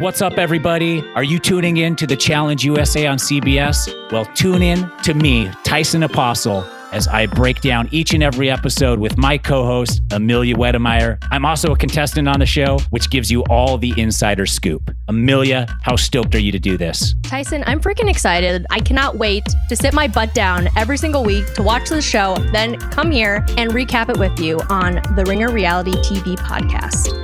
What's up, everybody? Are you tuning in to the Challenge USA on CBS? Well, tune in to me, Tyson Apostle, as I break down each and every episode with my co-host, Amelia Wedemeyer. I'm also a contestant on the show, which gives you all the insider scoop. Amelia, how stoked are you to do this? Tyson, I'm freaking excited. I cannot wait to sit my butt down every single week to watch the show, then come here and recap it with you on the Ringer Reality TV podcast.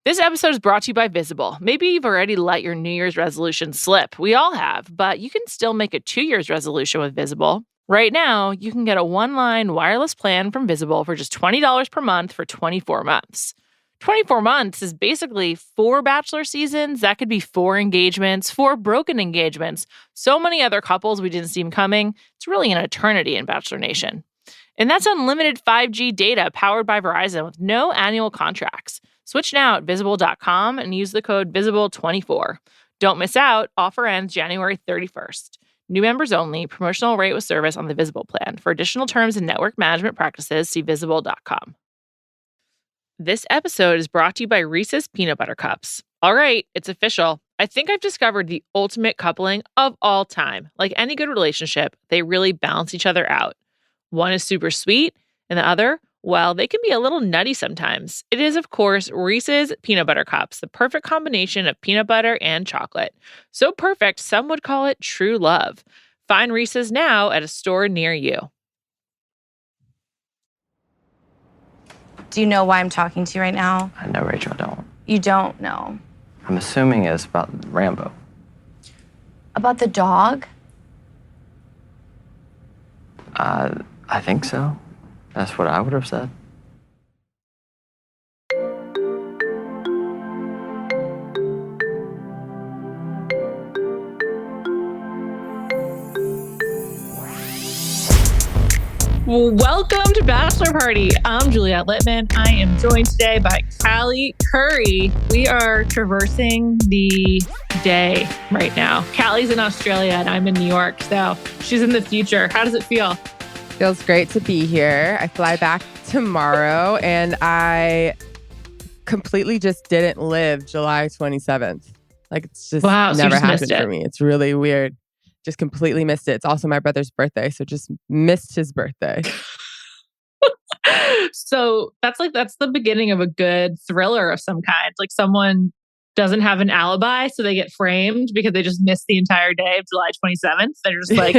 This episode is brought to you by Visible. Maybe you've already let your New Year's resolution slip. We all have, but you can still make a 2 year's resolution with Visible. Right now, you can get a one-line wireless plan from Visible for just $20 per month for 24 months. 24 months is basically 4 Bachelor seasons. That could be 4 engagements, 4 broken engagements, so many other couples we didn't see coming. It's really an eternity in Bachelor Nation. And that's unlimited 5G data powered by Verizon with no annual contracts. Switch now at Visible.com and use the code VISIBLE24. Don't miss out. Offer ends January 31st. New members only. Promotional rate with service on the Visible plan. For additional terms and network management practices, see Visible.com. This episode is brought to you by Reese's Peanut Butter Cups. All right, it's official. I think I've discovered the ultimate coupling of all time. Like any good relationship, they really balance each other out. One is super sweet, and the other, well, they can be a little nutty sometimes. It is, of course, Reese's Peanut Butter Cups, the perfect combination of peanut butter and chocolate. So perfect, some would call it true love. Find Reese's now at a store near you. Do you know why I'm talking to you right now? No, Rachel, I don't. You don't know. I'm assuming it's about Rambo. About the dog? I think so. That's what I would have said. Welcome to Bachelor Party. I'm Juliet Litman. I am joined today by Callie Curry. We are traversing the day right now. Callie's in Australia and I'm in New York, so she's in the future. How does it feel? Feels great to be here. I fly back tomorrow and I completely just didn't live July 27th. Like it's just never happened for me. It's really weird. Just completely missed it. It's also my brother's birthday, so just missed his birthday. So that's the beginning of a good thriller of some kind. Like someone doesn't have an alibi, so they get framed because they just missed the entire day of July 27th. They're just like,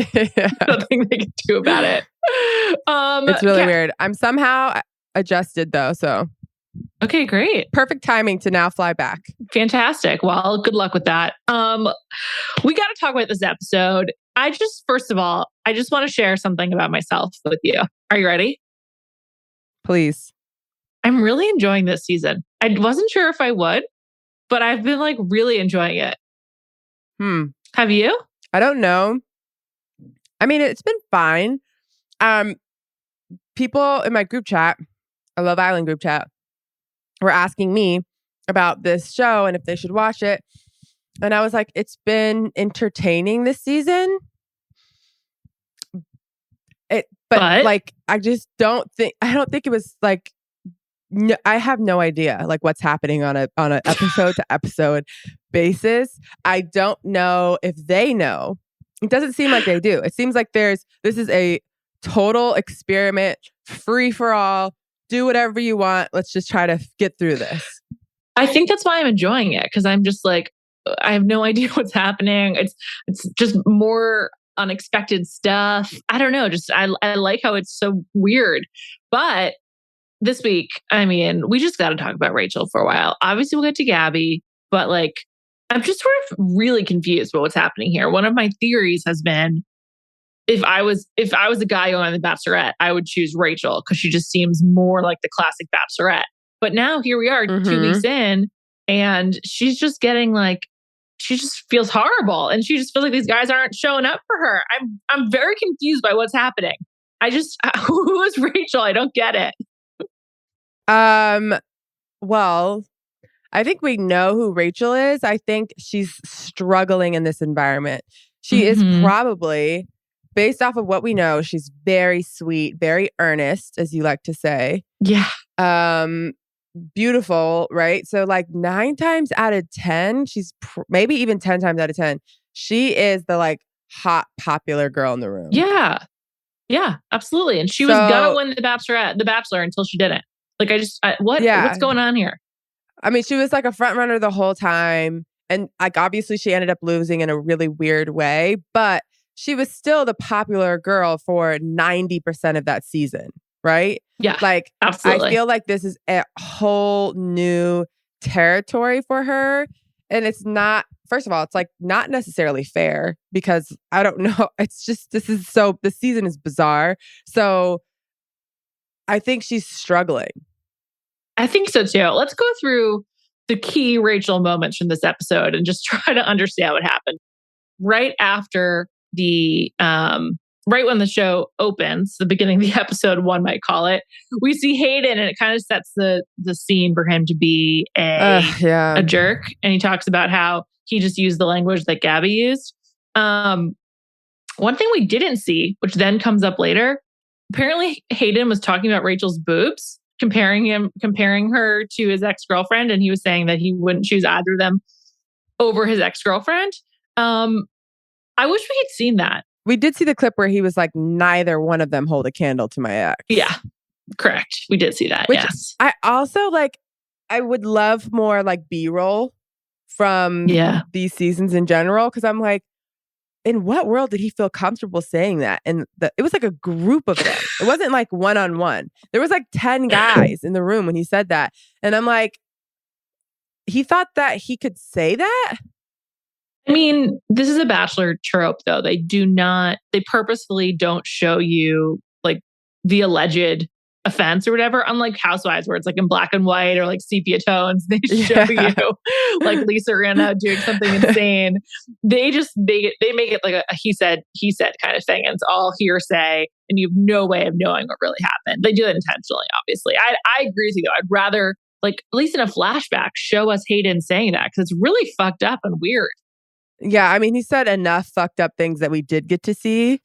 nothing they can do about it. It's really weird. I'm somehow adjusted though, so. Okay, great. Perfect timing to now fly back. Fantastic. Well, good luck with that. We got to talk about this episode. First of all, I just want to share something about myself with you. Are you ready? Please. I'm really enjoying this season. I wasn't sure if I would, but I've been like really enjoying it. Have you? I don't know. I mean, it's been fine. People in my group chat, a Love Island group chat, were asking me about this show and if they should watch it. And I was like, it's been entertaining this season. But like, I don't think it was like, no, I have no idea like what's happening on a episode to episode basis. I don't know if they know. It doesn't seem like they do. It seems like this is a total experiment, free for all. Do whatever you want. Let's just try to get through this. I think that's why I'm enjoying it, because I'm just like, I have no idea what's happening. It's just more unexpected stuff. I don't know. Just I like how it's so weird. But this week, I mean, we just got to talk about Rachel for a while. Obviously, we'll get to Gabby, but like, I'm just sort of really confused about what's happening here. One of my theories has been, if I was a guy going on The Bachelorette, I would choose Rachel because she just seems more like the classic Bachelorette. But now here we are 2 weeks in and she's just getting like, she just feels horrible. And she just feels like these guys aren't showing up for her. I'm very confused by what's happening. Who is Rachel? I don't get it. Well, I think we know who Rachel is. I think she's struggling in this environment. She is probably, based off of what we know, she's very sweet, very earnest, as you like to say. Yeah. beautiful, right? So like 9 times out of 10, she's maybe even 10 times out of 10, she is the like hot, popular girl in the room. Yeah. Yeah, absolutely. And she was gonna win the Bachelor until she didn't. Like, what's going on here? I mean, she was like a front runner the whole time. And like, obviously she ended up losing in a really weird way, but she was still the popular girl for 90% of that season, right? Yeah, like absolutely. I feel like this is a whole new territory for her. And it's not, first of all, it's like not necessarily fair because I don't know. It's just, the season is bizarre. So I think she's struggling. I think so too. Let's go through the key Rachel moments from this episode and just try to understand what happened. Right after right when the show opens, the beginning of the episode, one might call it, we see Hayden, and it kind of sets the scene for him to be a jerk. And he talks about how he just used the language that Gabby used. One thing we didn't see, which then comes up later, apparently Hayden was talking about Rachel's boobs, comparing her to his ex-girlfriend, and he was saying that he wouldn't choose either of them over his ex-girlfriend. I wish we had seen that. We did see the clip where he was like, neither one of them hold a candle to my ex. Yeah, correct. We did see that, yes. I also like, I would love more like B-roll from these seasons in general, because I'm like, in what world did he feel comfortable saying that? And it was like a group of them. It wasn't like one-on-one. There was like 10 guys in the room when he said that. And I'm like, he thought that he could say that? I mean, this is a Bachelor trope, though. They purposefully don't show you like the alleged offense or whatever, unlike Housewives, where it's like in black and white or like sepia tones. They show you like Lisa Rinna doing something insane. They make it like a he said kind of thing, and it's all hearsay, and you have no way of knowing what really happened. They do it intentionally, obviously. I agree with you though. I'd rather, like, at least in a flashback, show us Hayden saying that, because it's really fucked up and weird. Yeah, I mean, he said enough fucked up things that we did get to see.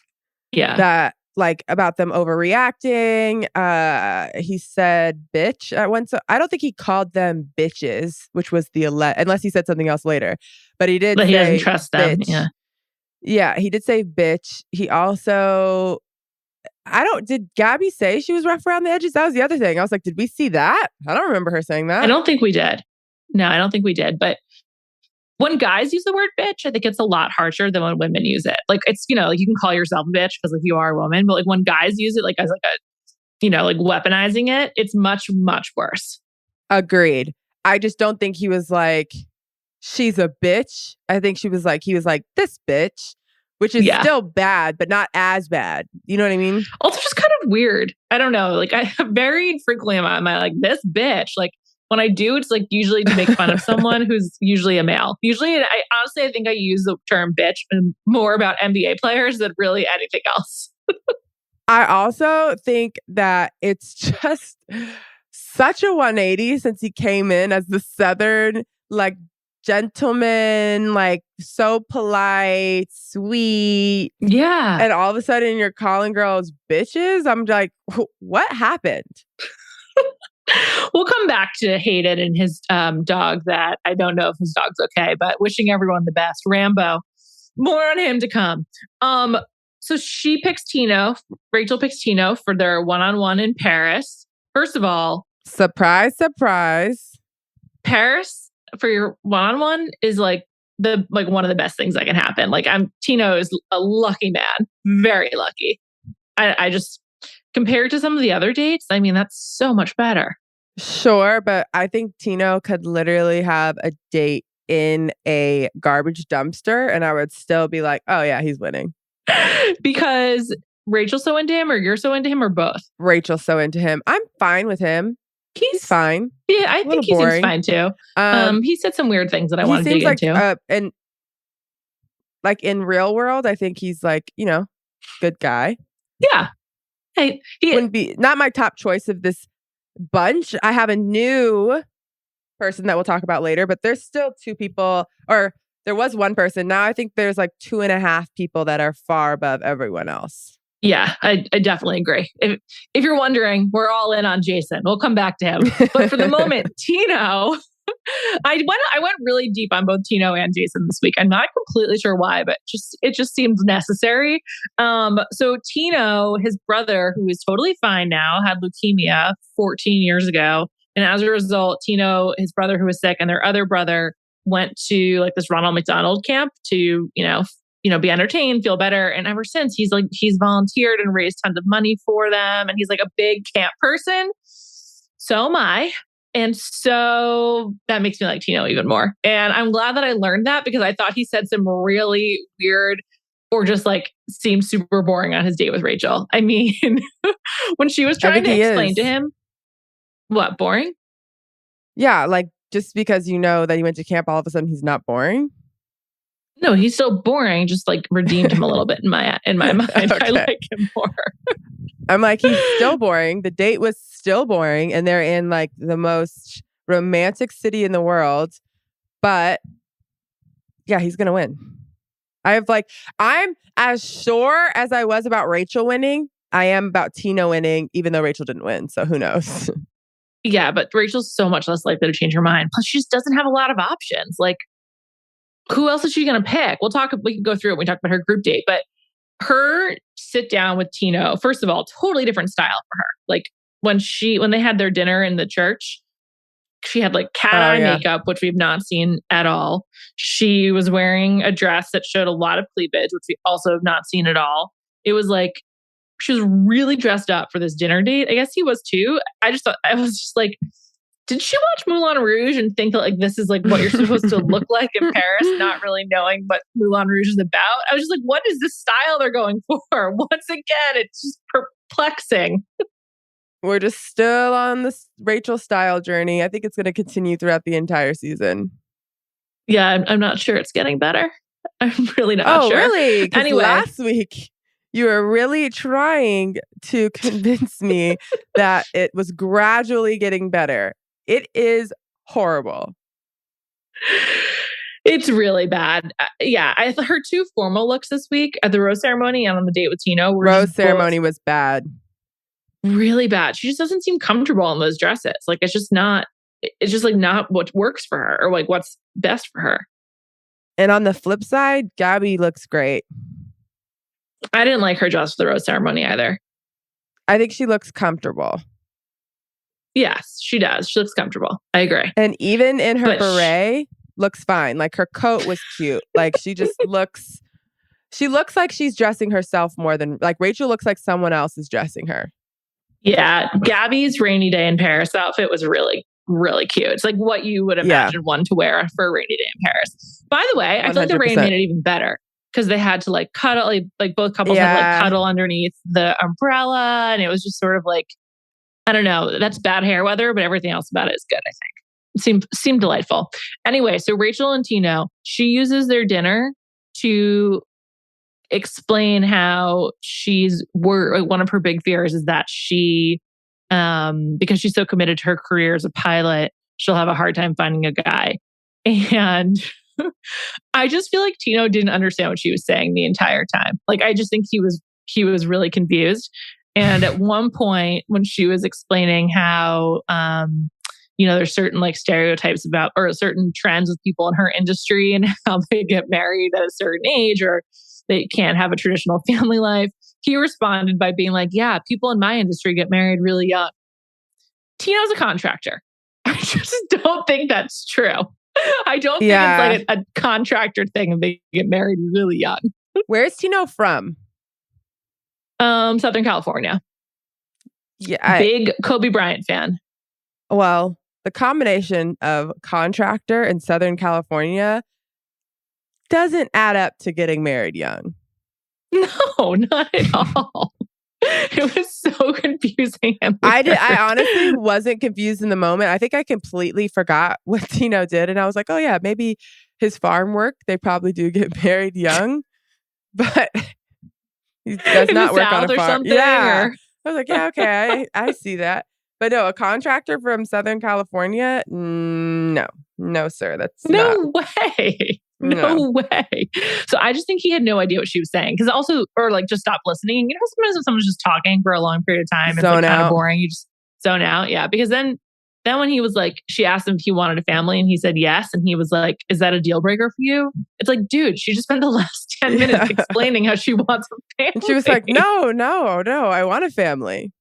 Yeah. That, like, about them overreacting. He said bitch at once. So I don't think he called them bitches, which was unless he said something else later. But he did say he doesn't trust them. Bitch. Yeah. Yeah, he did say bitch. He also... did Gabby say she was rough around the edges? That was the other thing. I was like, did we see that? I don't remember her saying that. I don't think we did. No, I don't think we did. But when guys use the word bitch, I think it's a lot harsher than when women use it. Like, it's, like, you can call yourself a bitch because like you are a woman, but like when guys use it like as like a, like weaponizing it, it's much, much worse. Agreed. I just don't think he was like, she's a bitch. I think he was like, this bitch, which is still bad, but not as bad. You know what I mean? Also just kind of weird. I don't know. Like, I very frequently am I like, this bitch, like, when I do, it's like usually to make fun of someone who's usually a male. Usually, I think I use the term bitch more about NBA players than really anything else. I also think that it's just such a 180 since he came in as the Southern, like, gentleman, like, so polite, sweet. Yeah. And all of a sudden you're calling girls bitches. I'm like, what happened? We'll come back to Hayden and his dog that I don't know if his dog's okay, but wishing everyone the best. Rambo. More on him to come. So she picks Tino. Rachel picks Tino for their one-on-one in Paris. First of all, surprise, surprise. Paris for your one-on-one is like one of the best things that can happen. Like, Tino is a lucky man. Very lucky. I just, compared to some of the other dates, I mean, that's so much better. Sure, but I think Tino could literally have a date in a garbage dumpster and I would still be like, oh yeah, he's winning. Because Rachel's so into him, or you're so into him, or both? Rachel's so into him. I'm fine with him. He's fine. Yeah, I think he seems fine too. He said some weird things that I want to dig into. And like in real world, I think he's like, good guy. Yeah. He wouldn't be not my top choice of this bunch. I have a new person that we'll talk about later, but there's still 2 people, or there was one person. Now I think there's like 2.5 people that are far above everyone else. Yeah, I definitely agree. If you're wondering, we're all in on Jason. We'll come back to him. But for the moment, Tino, I went really deep on both Tino and Jason this week. I'm not completely sure why, but it just seemed necessary. So Tino, his brother, who is totally fine now, had leukemia 14 years ago. And as a result, Tino, his brother who was sick, and their other brother went to like this Ronald McDonald camp to, be entertained, feel better. And ever since he's volunteered and raised tons of money for them. And he's like a big camp person. So am I. And so that makes me like Tino even more. And I'm glad that I learned that because I thought he said some really weird or just like seemed super boring on his date with Rachel. I mean, when she was trying to explain to him, what, boring? Yeah, like just because you know that he went to camp, all of a sudden he's not boring. No, he's still boring, just like redeemed him a little bit in my mind. Okay. I like him more. I'm like, he's still boring. The date was still boring. And they're in like the most romantic city in the world. But yeah, he's going to win. I'm as sure as I was about Rachel winning, I am about Tino winning, even though Rachel didn't win. So who knows? Yeah, but Rachel's so much less likely to change her mind. Plus, she just doesn't have a lot of options. Like, who else is she going to pick? We can go through it when we talk about her group date. But her sit down with Tino, first of all, totally different style for her. Like when they had their dinner in the church, she had like cat eye makeup, which we've not seen at all. She was wearing a dress that showed a lot of cleavage, which we also have not seen at all. It was like, she was really dressed up for this dinner date. I guess he was too. I was just like, did she watch Moulin Rouge and think that like this is like what you're supposed to look like in Paris, not really knowing what Moulin Rouge is about? I was just like, what is the style they're going for? Once again, it's just perplexing. We're just still on this Rachel style journey. I think it's going to continue throughout the entire season. Yeah, I'm not sure it's getting better. I'm really not sure. Oh, really? Anyway, last week you were really trying to convince me that it was gradually getting better. It is horrible. It's really bad. Her two formal looks this week at the rose ceremony and on the date with Tino were rose ceremony was bad. Really bad. She just doesn't seem comfortable in those dresses. Like it's just like not what works for her or like what's best for her. And on the flip side, Gabby looks great. I didn't like her dress for the rose ceremony either. I think she looks comfortable. Yes, she does. She looks comfortable. I agree. And even in her beret, looks fine. Like her coat was cute. Like she just looks like she's dressing herself more than like Rachel looks like someone else is dressing her. Yeah. Gabby's rainy day in Paris outfit was really, really cute. It's like what you would imagine one to wear for a rainy day in Paris. By the way, I feel like the rain made it even better because they had to like cuddle, like both couples had to like cuddle underneath the umbrella. And it was just sort of like, I don't know. That's bad hair weather, but everything else about it is good, I think. It seemed delightful. Anyway, so Rachel and Tino, she uses their dinner to explain how one of her big fears is that she, because she's so committed to her career as a pilot, she'll have a hard time finding a guy. And I just feel like Tino didn't understand what she was saying the entire time. Like, I just think he was really confused. And at one point when she was explaining how, there's certain like stereotypes about or certain trends with people in her industry and how they get married at a certain age or they can't have a traditional family life, he responded by being like, yeah, people in my industry get married really young. Tino's a contractor. I just don't think that's true. I don't think it's like a contractor thing and they get married really young. Where's Tino from? Southern California. Yeah. Big Kobe Bryant fan. Well, the combination of contractor and Southern California doesn't add up to getting married young. No, not at all. It was so confusing. I honestly wasn't confused in the moment. I think I completely forgot what Tino did. And I was like, oh yeah, maybe his farm work, they probably do get married young. But he does not work on a farm. Yeah. I was like, yeah, okay, I see that. But no, a contractor from Southern California? No, sir. That's no way. No way. So I just think he had no idea what she was saying. Because also, or like just stop listening. You know, sometimes when someone's just talking for a long period of time, it's like kind of boring. You just zone out. Yeah. Because then when he was like, she asked him if he wanted a family and he said yes. And he was like, is that a deal breaker for you? It's like, dude, she just spent the last 10 minutes explaining how she wants a family. And she was like, no, I want a family.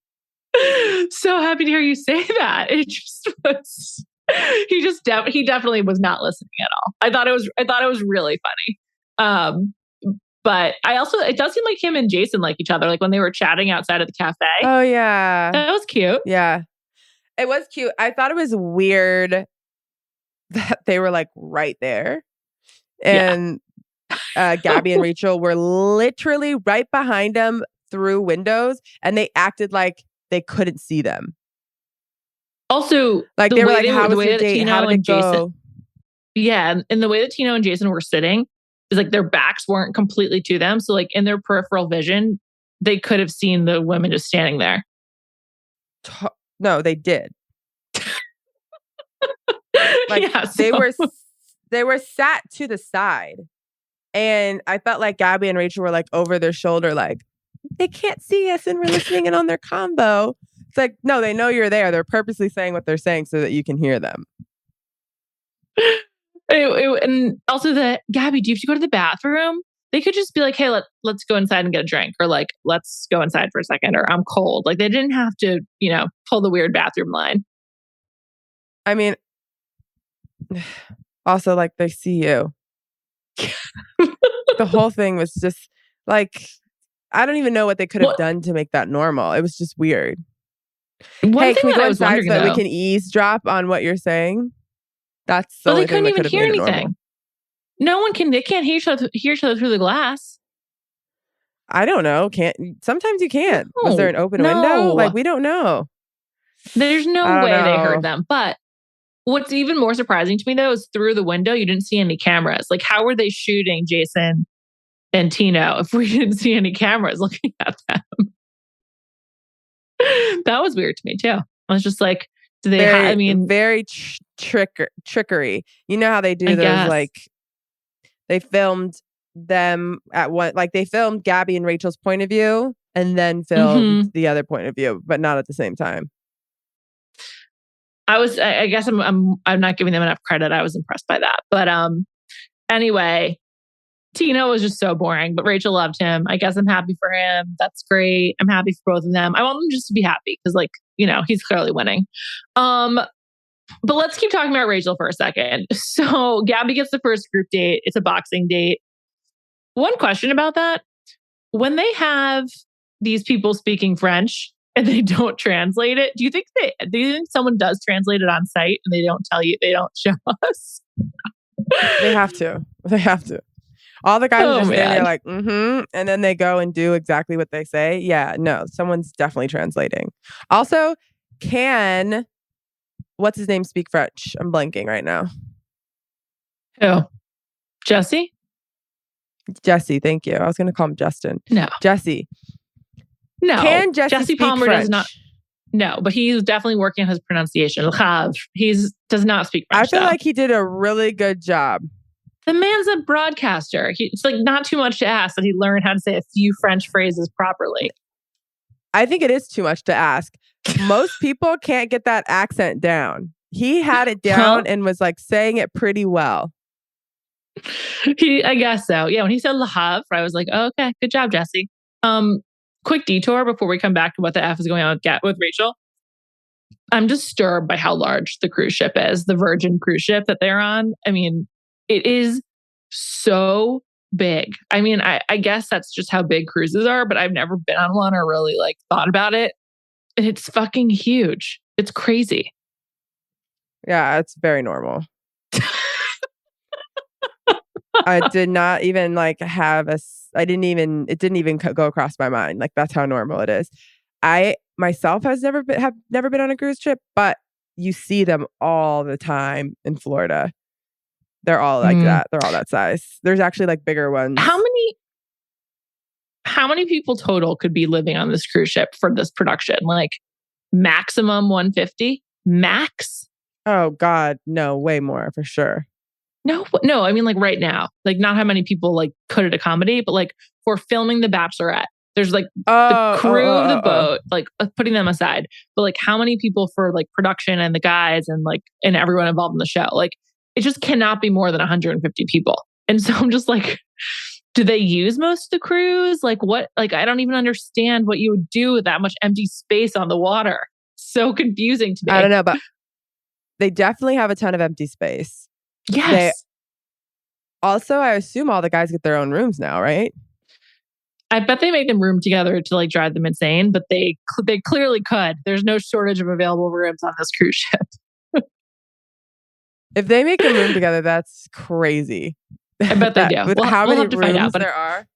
So happy to hear you say that. It just was... he definitely was not listening at all. I thought it was really funny. But it does seem like him and Jason like each other, like when they were chatting outside of the cafe. Oh yeah. That was cute. Yeah. It was cute. I thought it was weird that they were like right there. And Gabby and Rachel were literally right behind them through windows, and they acted like they couldn't see them. Also, like they were like, how was your date? How did it go? Yeah. And the way that Tino and Jason were sitting is like their backs weren't completely to them. So like in their peripheral vision, they could have seen the women just standing there. No, they did. Like yeah, they were sat to the side. And I felt like Gabby and Rachel were like over their shoulder, like, they can't see us and we're listening in on their combo. It's like, no, they know you're there. They're purposely saying what they're saying so that you can hear them. And also Gabby, do you have to go to the bathroom? They could just be like, hey, let's go inside and get a drink, or like, let's go inside for a second, or I'm cold. Like they didn't have to, pull the weird bathroom line. I mean, also like they see you. The whole thing was just like, I don't even know what they could have done to make that normal. It was just weird. Hey, can we go inside so that we can eavesdrop on what you're saying? That's the only thing that could have made it normal. No one can. They can't hear each other through the glass. I don't know. Sometimes you can't. No, was there an open window? Like we don't know. There's no way they heard them. But what's even more surprising to me though is through the window you didn't see any cameras. Like how were they shooting Jason and Tino if we didn't see any cameras looking at them? That was weird to me too. I was just like, do they? Very trickery. You know how they do those like. They filmed them at one, like they filmed Gabby and Rachel's point of view and then filmed the other point of view, but not at the same time. I guess I'm not giving them enough credit. I was impressed by that. But anyway, Tino was just so boring, but Rachel loved him. I guess I'm happy for him. That's great. I'm happy for both of them. I want them just to be happy because he's clearly winning. But let's keep talking about Rachel for a second. So Gabby gets the first group date. It's a boxing date. One question about that. When they have these people speaking French and they don't translate it, do you think someone does translate it on site and they don't tell you, they don't show us? They have to. All the guys are just there like, and then they go and do exactly what they say. Yeah, no, someone's definitely translating. Also, what's his name speak French? I'm blanking right now. Who? Jesse, thank you. I was going to call him Justin. No. Jesse. No. Can Jesse Palmer French? Does not. No, but he's definitely working on his pronunciation. He does not speak French. I feel like he did a really good job. The man's a broadcaster. It's like not too much to ask that he learned how to say a few French phrases properly. I think it is too much to ask. Most people can't get that accent down. He had it down and was like saying it pretty well. I guess so. Yeah, when he said Le Havre, I was like, oh, okay, good job, Jesse. Quick detour before we come back to what the F is going on with Rachel. I'm disturbed by how large the cruise ship is, the Virgin cruise ship that they're on. I mean, it is so big. I mean, I guess that's just how big cruises are, but I've never been on one or really like thought about it. And it's fucking huge. It's crazy. Yeah, it's very normal. I did not even like it didn't even go across my mind. Like that's how normal it is. I myself have never been on a cruise ship, but you see them all the time in Florida. They're all like that. They're all that size. There's actually like bigger ones. How many people total could be living on this cruise ship for this production? Like maximum 150? Max? Oh God, no, way more for sure. No. I mean, like right now, like not how many people like could it accommodate, but like for filming The Bachelorette, there's like the crew of the boat, like putting them aside, but like how many people for like production and the guys and like and everyone involved in the show, like it just cannot be more than 150 people. And so I'm just like, do they use most of the crews? Like what? Like I don't even understand what you would do with that much empty space on the water. So confusing to me. I don't know, but they definitely have a ton of empty space. Yes. Also, I assume all the guys get their own rooms now, right? I bet they make them room together to like drive them insane, but they clearly could. There's no shortage of available rooms on this cruise ship. If they make them room together, that's crazy. I bet they do. With how many rooms there are?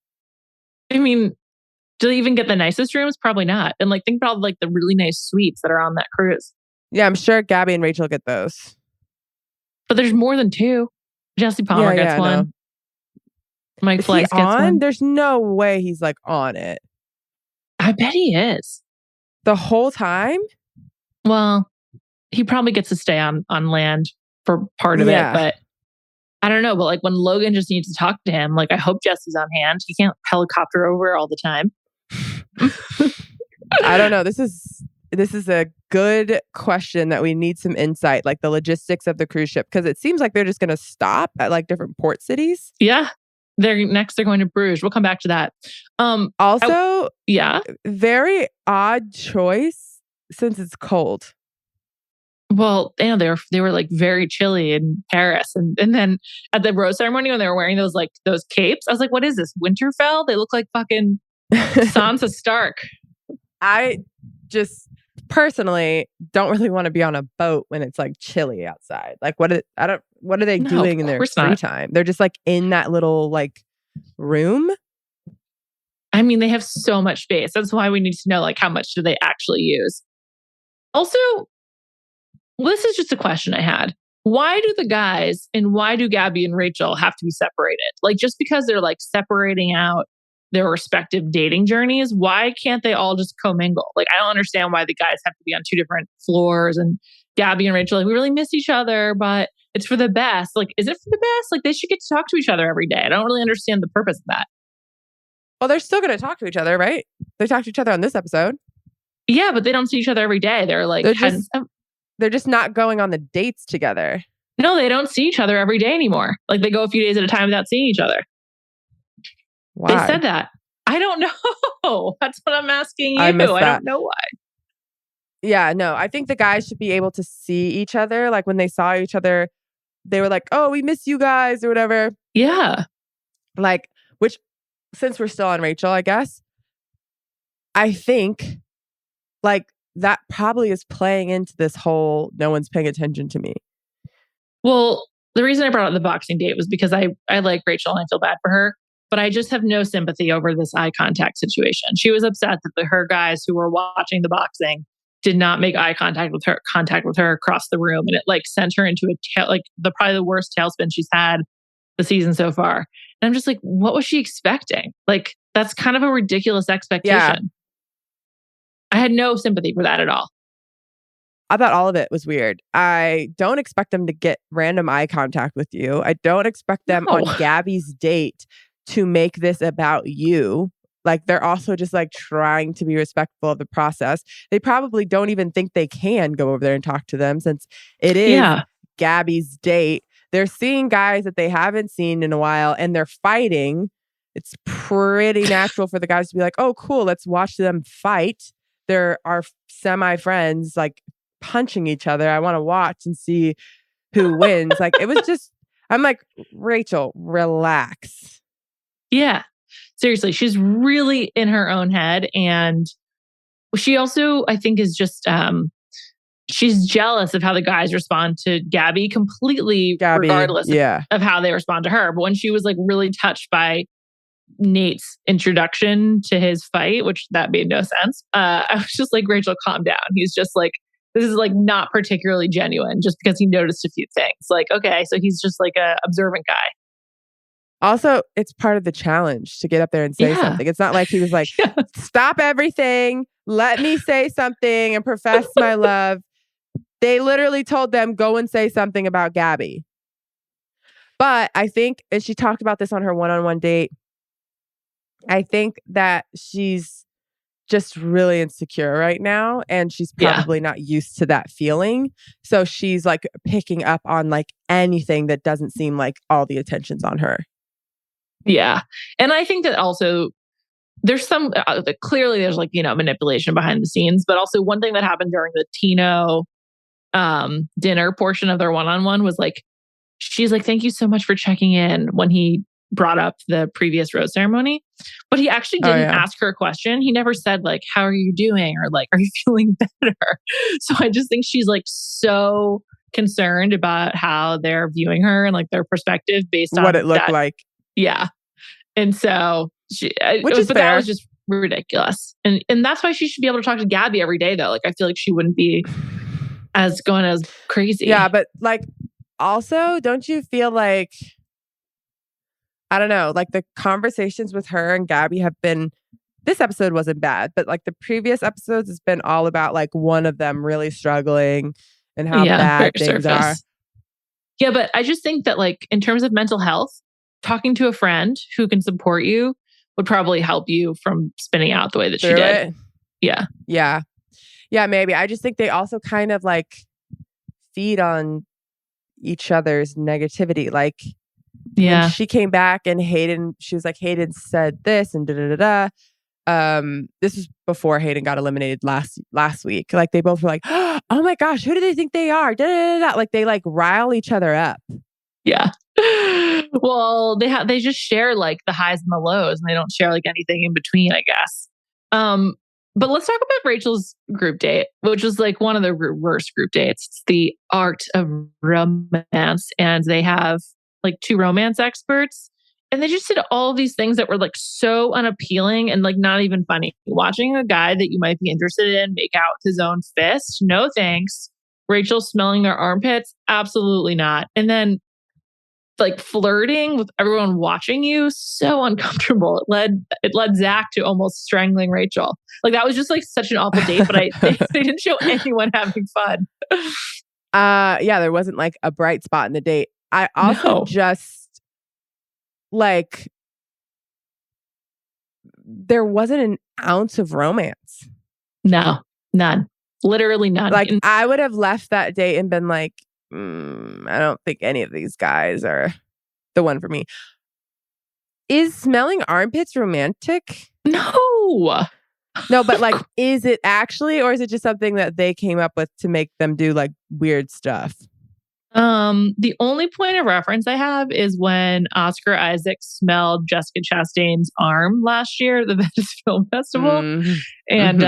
I mean, do they even get the nicest rooms? Probably not. And like think about like the really nice suites that are on that cruise. Yeah, I'm sure Gabby and Rachel get those. But there's more than 2. Jesse Palmer gets one. No. Mike Fleiss gets one. There's no way he's like on it. I bet he is. The whole time? Well, he probably gets to stay on land for part of it, but I don't know. But like when Logan just needs to talk to him, like I hope Jesse's on hand. He can't helicopter over all the time. I don't know. This is a good question that we need some insight, like the logistics of the cruise ship, because it seems like they're just going to stop at like different port cities. Yeah. They're going to Bruges. We'll come back to that. Very odd choice since it's cold. Well, you know, they were like very chilly in Paris. And then at the rose ceremony when they were wearing those capes, I was like, what is this? Winterfell? They look like fucking Sansa Stark. I just personally don't really want to be on a boat when it's like chilly outside. Like what are they doing in their free time? They're just like in that little like room. I mean, they have so much space. That's why we need to know like how much do they actually use. Also, this is just a question I had. Why do the guys and why do Gabby and Rachel have to be separated? Like just because they're like separating out their respective dating journeys, why can't they all just commingle? Like, I don't understand why the guys have to be on 2 different floors and Gabby and Rachel, like, we really miss each other, but it's for the best. Like, is it for the best? Like, they should get to talk to each other every day. I don't really understand the purpose of that. Well, they're still going to talk to each other, right? They talk to each other on this episode. Yeah, but they don't see each other every day. They're like, they're just not going on the dates together. No, they don't see each other every day anymore. Like, they go a few days at a time without seeing each other. Why? They said that. I don't know. That's what I'm asking you. I don't know why. Yeah, no. I think the guys should be able to see each other. Like when they saw each other, they were like, oh, we miss you guys or whatever. Yeah. Like, which, since we're still on Rachel, I guess, I think like that probably is playing into this whole no one's paying attention to me. Well, the reason I brought up the boxing date was because I like Rachel and I feel bad for her. But I just have no sympathy over this eye contact situation. She was upset that her guys who were watching the boxing did not make eye contact with her across the room, and it like sent her into probably the worst tailspin she's had the season so far. And I'm just like, what was she expecting? Like that's kind of a ridiculous expectation. Yeah. I had no sympathy for that at all. I thought all of it was weird. I don't expect them to get random eye contact with you. I don't expect them on Gabby's date to make this about you. Like they're also just like trying to be respectful of the process. They probably don't even think they can go over there and talk to them since it is Gabby's date. They're seeing guys that they haven't seen in a while and they're fighting. It's pretty natural for the guys to be like, oh, cool, let's watch them fight. There are semi-friends like punching each other. I want to watch and see who wins. Like it was just, I'm like, Rachel, relax. Yeah, seriously, she's really in her own head. And she also, I think, is just, she's jealous of how the guys respond to Gabby completely, regardless of how they respond to her. But when she was like really touched by Nate's introduction to his fight, which that made no sense, I was just like, Rachel, calm down. He's just like, this is like not particularly genuine just because he noticed a few things. Like, okay, so he's just like a observant guy. Also, it's part of the challenge to get up there and say something. It's not like he was like, stop everything. Let me say something and profess my love. They literally told them, go and say something about Gabby. But I think, and she talked about this on her one-on-one date, I think that she's just really insecure right now, and she's probably not used to that feeling. So she's like picking up on like anything that doesn't seem like all the attention's on her. Yeah. And I think that also there's some, clearly there's like, manipulation behind the scenes, but also one thing that happened during the Tino dinner portion of their one-on-one was like, she's like, thank you so much for checking in when he brought up the previous rose ceremony, but he actually didn't ask her a question. He never said like, how are you doing? Or like, are you feeling better? So I just think she's like so concerned about how they're viewing her and like their perspective based on what it looked like. Yeah. And so that was just ridiculous. And that's why she should be able to talk to Gabby every day though. Like I feel like she wouldn't be as crazy. Yeah, but like also, don't you feel like, I don't know, like the conversations with her and Gabby have been, this episode wasn't bad, but like the previous episodes has been all about like one of them really struggling and how bad things are. Yeah, but I just think that like in terms of mental health, talking to a friend who can support you would probably help you from spinning out the way that she did. Yeah. Yeah. Yeah, maybe. I just think they also kind of like feed on each other's negativity. Like, when she came back and she was like, Hayden said this and this was before Hayden got eliminated last week. Like they both were like, oh my gosh, who do they think they are? Like they like rile each other up. Yeah. Well, they just share like the highs and the lows, and they don't share like anything in between, I guess. But let's talk about Rachel's group date, which was like one of the worst group dates. It's the art of romance, and they have like 2 romance experts, and they just did all these things that were like so unappealing and like not even funny. Watching a guy that you might be interested in make out with his own fist, no thanks. Rachel smelling their armpits, absolutely not. And then like flirting with everyone watching you, so uncomfortable. It led Zach to almost strangling Rachel. Like that was just like such an awful date, but they didn't show anyone having fun. Yeah, there wasn't like a bright spot in the date. I also just like there wasn't an ounce of romance. No, none. Literally none. Like I would have left that date and been like, I don't think any of these guys are the one for me. Is smelling armpits romantic? No, but like, is it actually, or is it just something that they came up with to make them do like weird stuff? The only point of reference I have is when Oscar Isaac smelled Jessica Chastain's arm last year at the Venice Film Festival, and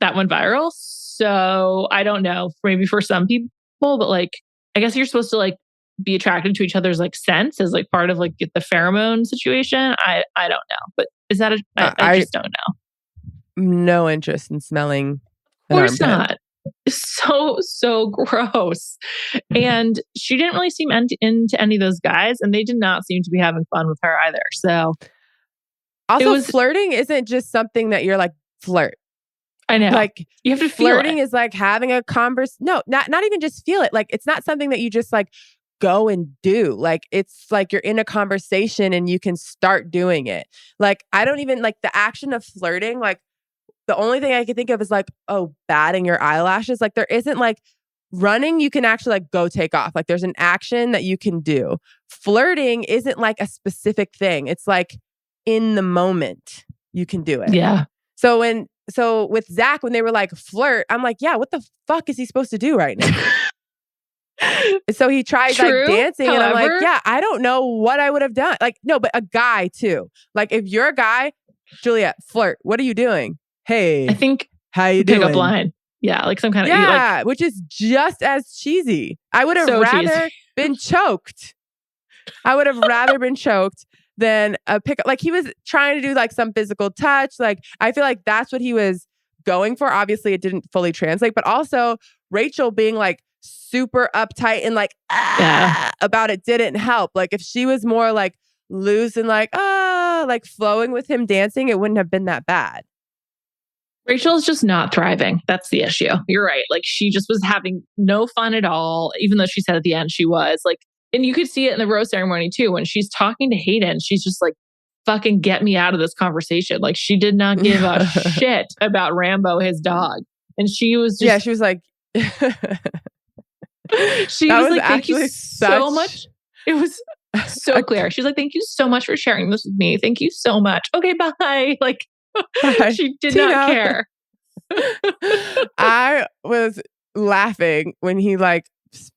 that went viral. So I don't know, maybe for some people, but like I guess you're supposed to like be attracted to each other's like scents as like part of like the pheromone situation. I don't know, but is that I just don't know. No interest in smelling. Of course not. So gross. And she didn't really seem into any of those guys, and they did not seem to be having fun with her either. So also flirting isn't just something that you're like flirt. I know. Like you have to flirting feel it. Is like having a No, not even just feel it. Like it's not something that you just like go and do. Like it's like you're in a conversation and you can start doing it. Like I don't even like the action of flirting. Like the only thing I can think of is like, batting your eyelashes. Like there isn't like running. You can actually like go take off. Like there's an action that you can do. Flirting isn't like a specific thing. It's like in the moment you can do it. Yeah. So with Zach, when they were like flirt, I'm like, yeah, what the fuck is he supposed to do right now? So he tries like dancing, and I'm like, yeah, I don't know what I would have done. Like, no, but a guy too. Like if you're a guy, Juliet, flirt. What are you doing? Hey, I think how you doing? Pick up line. Yeah, like some kind of which is just as cheesy. I would have rather been choked. I would have rather been choked than a pickup. Like he was trying to do like some physical touch. Like I feel like that's what he was going for. Obviously it didn't fully translate, but also Rachel being like super uptight and like about it didn't help. Like if she was more like loose and like flowing with him dancing, it wouldn't have been that bad. Rachel's just not thriving. That's the issue. You're right. Like she just was having no fun at all, even though she said at the end she was. Like and you could see it in the rose ceremony too. When she's talking to Hayden, she's just like, fucking get me out of this conversation. Like she did not give a shit about Rambo, his dog. And she was just... Yeah, she was like... she was like, thank you so much. It was so clear. She's like, thank you so much for sharing this with me. Thank you so much. Okay, bye. Like, bye. She did not care. I was laughing when he like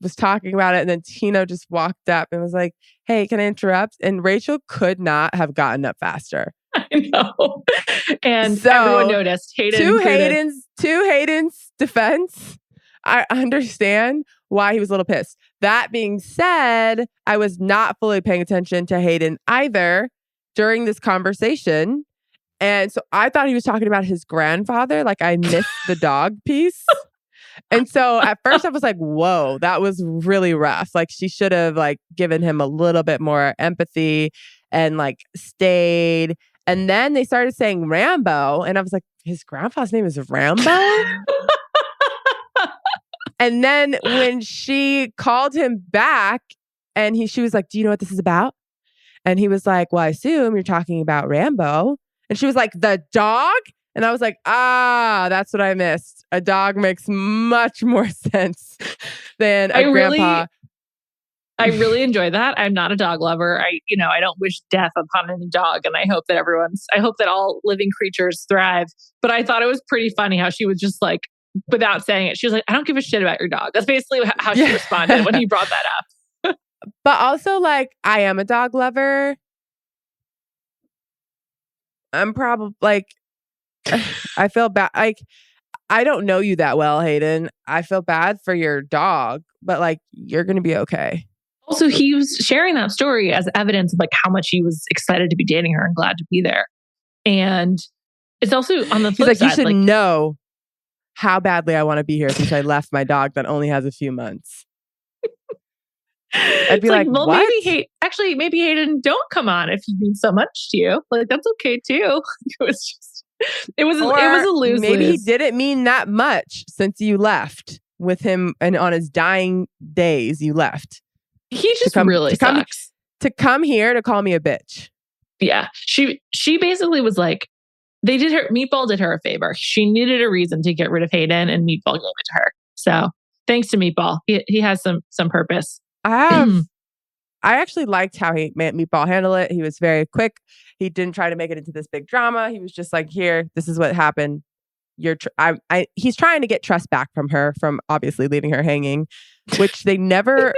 was talking about it, and then Tino just walked up and was like, hey, can I interrupt? And Rachel could not have gotten up faster. I know. And so, everyone noticed. Hayden to Hayden's defense, I understand why he was a little pissed. That being said, I was not fully paying attention to Hayden either during this conversation. And so I thought he was talking about his grandfather. Like I missed the dog piece. And so at first I was like, whoa, that was really rough. Like she should have like given him a little bit more empathy and like stayed. And then they started saying Rambo. And I was like, his grandpa's name is Rambo? And then when she called him back and she was like, do you know what this is about? And he was like, well, I assume you're talking about Rambo. And she was like, the dog? And I was like, that's what I missed. A dog makes much more sense than a grandpa. I really enjoy that. I'm not a dog lover. I don't wish death upon any dog. And I hope that all living creatures thrive. But I thought it was pretty funny how she was just like, without saying it, she was like, I don't give a shit about your dog. That's basically how she responded when he brought that up. But also like, I am a dog lover. I'm probably like, I feel bad. Like, I don't know you that well, Hayden. I feel bad for your dog, but like, you're going to be okay. Also, he was sharing that story as evidence of like how much he was excited to be dating her and glad to be there. And it's also on the flip He's like, side, you should know how badly I want to be here since I left my dog that only has a few months. I'd be like, well, what? maybe Hayden, don't come on if he means so much to you. Like, that's okay too. It was a lose. Maybe he didn't mean that much since you left with him, and on his dying days, you left. He just really sucks. To come here to call me a bitch. Yeah. She basically was like, Meatball did her a favor. She needed a reason to get rid of Hayden, and Meatball gave it to her. So thanks to Meatball. He has some purpose. I actually liked how Meatball handled it. He was very quick. He didn't try to make it into this big drama. He was just like, here, this is what happened. He's trying to get trust back from her, from obviously leaving her hanging, which they never,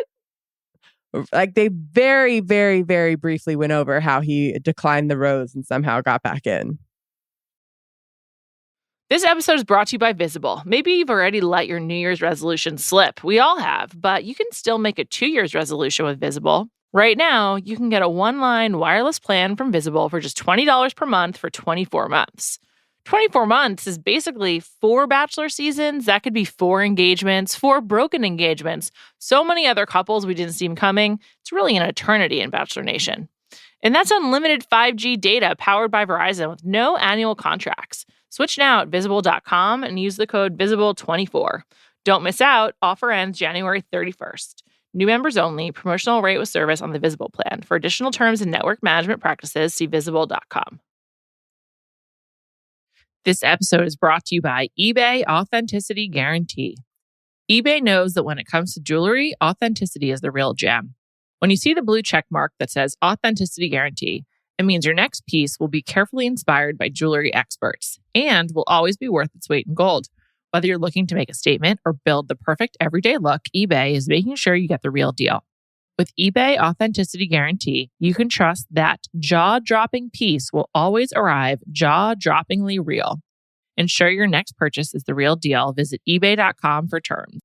like they very, very, very briefly went over how he declined the rose and somehow got back in. This episode is brought to you by Visible. Maybe you've already let your New Year's resolution slip. We all have, but you can still make a 2 year's resolution with Visible. Right now, you can get a one-line wireless plan from Visible for just $20 per month for 24 months. 24 months is basically 4 Bachelor seasons. That could be 4 engagements, 4 broken engagements, so many other couples we didn't see coming. It's really an eternity in Bachelor Nation. And that's unlimited 5G data powered by Verizon with no annual contracts. Switch now at Visible.com and use the code VISIBLE24. Don't miss out. Offer ends January 31st. New members only. Promotional rate with service on the Visible plan. For additional terms and network management practices, see Visible.com. This episode is brought to you by eBay Authenticity Guarantee. eBay knows that when it comes to jewelry, authenticity is the real gem. When you see the blue check mark that says Authenticity Guarantee, it means your next piece will be carefully inspired by jewelry experts and will always be worth its weight in gold. Whether you're looking to make a statement or build the perfect everyday look, eBay is making sure you get the real deal. With eBay Authenticity Guarantee, you can trust that jaw-dropping piece will always arrive jaw-droppingly real. Ensure your next purchase is the real deal. Visit ebay.com for terms.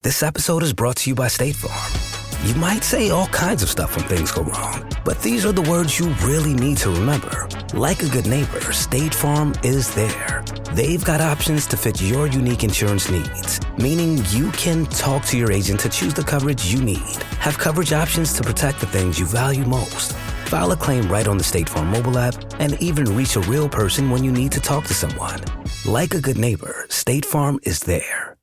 This episode is brought to you by State Farm. You might say all kinds of stuff when things go wrong, but these are the words you really need to remember. Like a good neighbor, State Farm is there. They've got options to fit your unique insurance needs, meaning you can talk to your agent to choose the coverage you need. Have coverage options to protect the things you value most. File a claim right on the State Farm mobile app and even reach a real person when you need to talk to someone. Like a good neighbor, State Farm is there.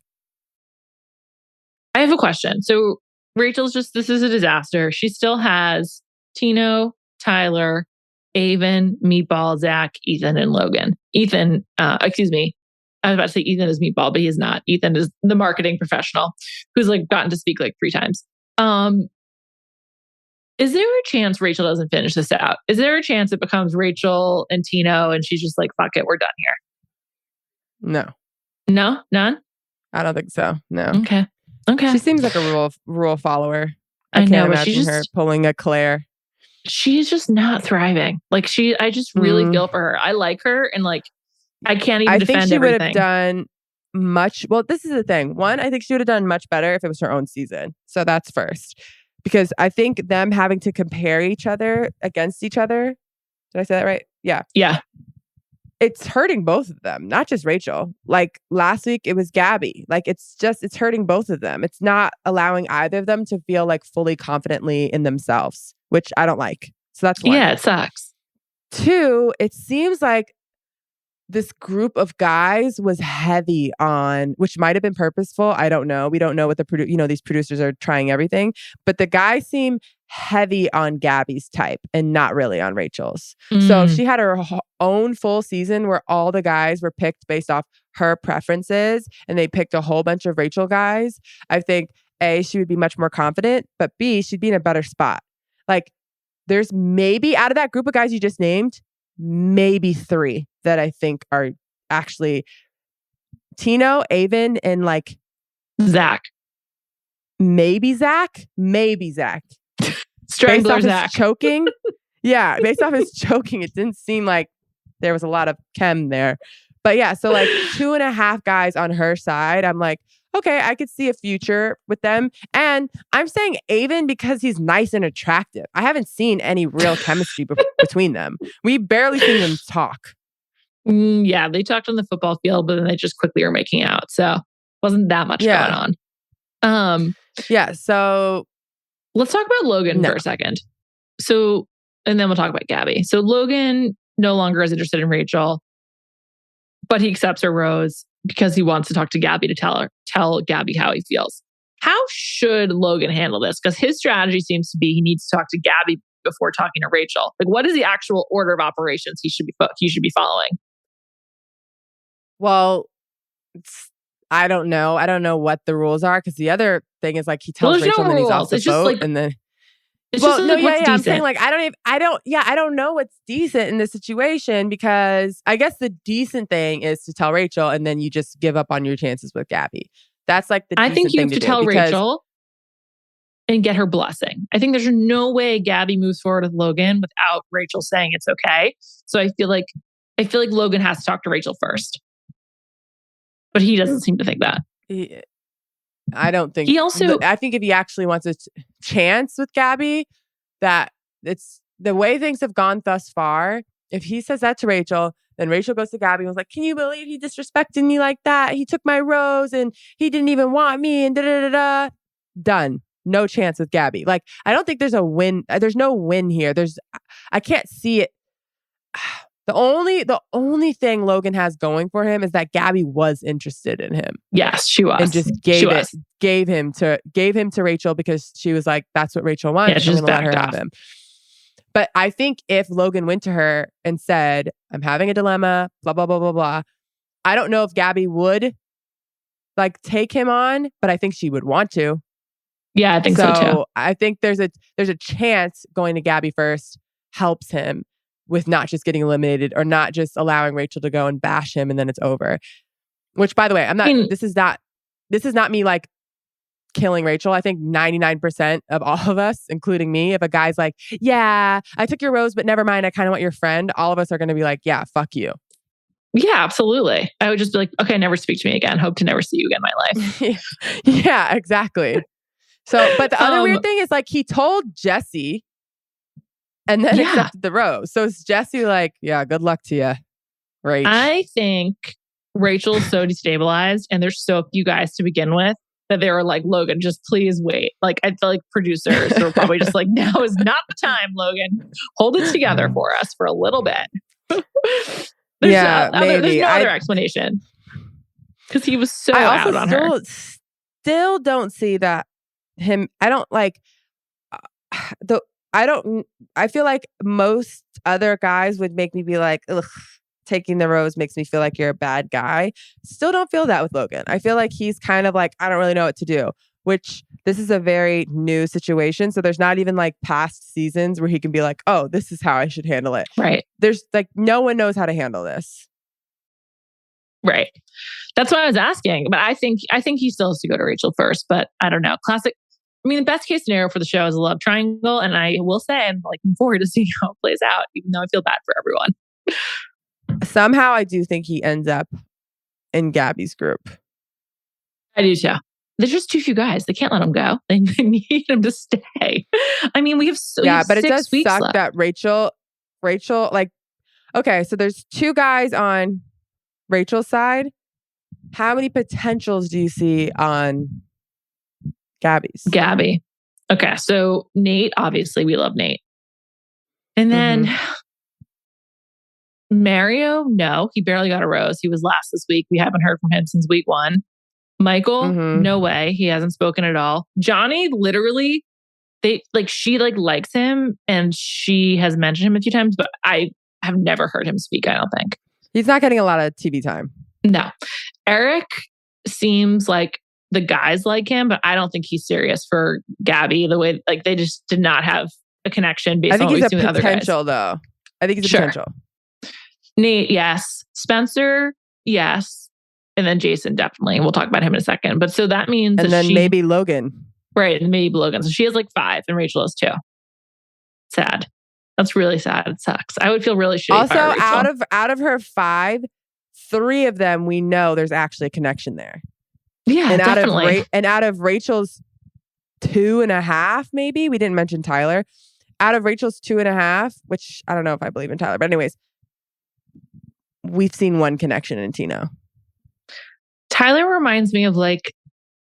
I have a question. So this is a disaster. She still has Tino, Tyler, Avon, Meatball, Zach, Ethan, and Logan. Ethan, excuse me. I was about to say Ethan is Meatball, but he is not. Ethan is the marketing professional who's like gotten to speak like 3 times. Is there a chance Rachel doesn't finish this out? Is there a chance it becomes Rachel and Tino and she's just like, fuck it, we're done here? No. No? None? I don't think so. No. Okay. She seems like a rule follower. I can't know, but imagine her pulling a Claire. She's just not thriving. Like I just really feel for her. I like her and like, I can't even defend everything. I think she would have done much. Well, this is the thing. One, I think she would have done much better if it was her own season. So that's first. Because I think them having to compare each other against each other. Did I say that right? Yeah. Yeah. It's hurting both of them, not just Rachel. Like last week, it was Gabby. Like it's hurting both of them. It's not allowing either of them to feel like fully confidently in themselves, which I don't like. So that's one. Yeah, it sucks. 2, it seems like this group of guys was heavy on, which might have been purposeful. I don't know. We don't know what these producers are trying everything, but the guys seem heavy on Gabby's type and not really on Rachel's. So if she had her own full season where all the guys were picked based off her preferences and they picked a whole bunch of Rachel guys, I think A, she would be much more confident, but B, she'd be in a better spot. Like there's maybe out of that group of guys you just named, maybe 3 that I think are actually Tino, Avon, and like Zach. Maybe Zach. Strangler Zach. Choking. Yeah, based off his choking, it didn't seem like there was a lot of chem there. But yeah, so like 2.5 guys on her side. I'm like, okay, I could see a future with them. And I'm saying Avon because he's nice and attractive. I haven't seen any real chemistry between them. We barely seen them talk. Yeah, they talked on the football field, but then they just quickly were making out. So wasn't that much going on. Yeah, so let's talk about Logan for a second. So, and then we'll talk about Gabby. So Logan no longer is interested in Rachel, but he accepts her rose because he wants to talk to Gabby to tell Gabby how he feels. How should Logan handle this? Because his strategy seems to be he needs to talk to Gabby before talking to Rachel. Like, what is the actual order of operations he should be following? Well, I don't know. I don't know what the rules are because the other thing is like he tells Rachel and then he's off the boat and then. It's just like, what's decent? I'm saying like I don't know what's decent in this situation because I guess the decent thing is to tell Rachel and then you just give up on your chances with Gabby. That's like the decent thing to do. I think you have to tell Rachel and get her blessing. I think there's no way Gabby moves forward with Logan without Rachel saying it's okay. So I feel like Logan has to talk to Rachel first. But he doesn't seem to think that. I don't think I think if he actually wants a chance with Gabby, that it's the way things have gone thus far. If he says that to Rachel, then Rachel goes to Gabby and was like, "Can you believe he disrespected me like that? He took my rose and he didn't even want me and da da da da." Done. No chance with Gabby. Like I don't think there's a win. There's no win here. I can't see it. The only thing Logan has going for him is that Gabby was interested in him. Yes, she was. And just gave him to Rachel because she was like, that's what Rachel wants. Yeah, she's going to let her have him. But I think if Logan went to her and said, I'm having a dilemma, blah, blah, blah, blah, blah. I don't know if Gabby would like take him on, but I think she would want to. Yeah, I think so too. I think there's a chance going to Gabby first helps him with not just getting eliminated or not just allowing Rachel to go and bash him and then it's over. Which, by the way, this is not me like killing Rachel. I think 99% of all of us, including me, if a guy's like, yeah, I took your rose, but never mind, I kind of want your friend. All of us are going to be like, yeah, fuck you. Yeah, absolutely. I would just be like, okay, never speak to me again. Hope to never see you again in my life. Yeah, exactly. So, but the other weird thing is like he told Jesse and then accepted the rose. So is Jesse like, yeah, good luck to you, Rach? I think Rachel's so destabilized and there's so few guys to begin with that they were like, Logan, just please wait. Like, I feel like producers were probably just like, now is not the time, Logan. Hold it together for us for a little bit. There's no other explanation. Because he was so out on her. Still don't see that him. I don't like I feel like most other guys would make me be like, ugh, taking the rose makes me feel like you're a bad guy. Still don't feel that with Logan. I feel like he's kind of like, I don't really know what to do, which this is a very new situation. So there's not even like past seasons where he can be like, oh, this is how I should handle it. Right. There's like, no one knows how to handle this. Right. That's why I was asking. But I think he still has to go to Rachel first. But I don't know. Classic. I mean, the best case scenario for the show is a love triangle. And I will say I'm looking forward to seeing how it plays out, even though I feel bad for everyone. Somehow I do think he ends up in Gabby's group. I do too. There's just too few guys. They can't let him go. They need him to stay. I mean, we have but it does 6 weeks suck left. that Rachel, like, okay, so there's 2 guys on Rachel's side. How many potentials do you see on Gabby's? Gabby. Okay, so Nate, obviously we love Nate. And then Mario, no, he barely got a rose. He was last this week. We haven't heard from him since week 1. Michael, no way. He hasn't spoken at all. Johnny, literally, she likes him and she has mentioned him a few times, but I have never heard him speak, I don't think. He's not getting a lot of TV time. No. Eric seems like the guys like him, but I don't think he's serious for Gabby the way, like, they just did not have a connection based on what we've seen with other guys. I think he's a potential, though. I think he's a potential. Nate, yes. Spencer, yes. And then Jason, definitely. We'll talk about him in a second. But so that means and then maybe Logan. Right, and maybe Logan. So she has like 5 and Rachel has 2. Sad. That's really sad. It sucks. I would feel really shitty. Also, out of her 5, 3 of them we know there's actually a connection there. Yeah, and definitely. Out of Rachel's 2.5, maybe we didn't mention Tyler. Out of Rachel's 2.5, which I don't know if I believe in Tyler, but anyways, we've seen one connection in Tino. Tyler reminds me of like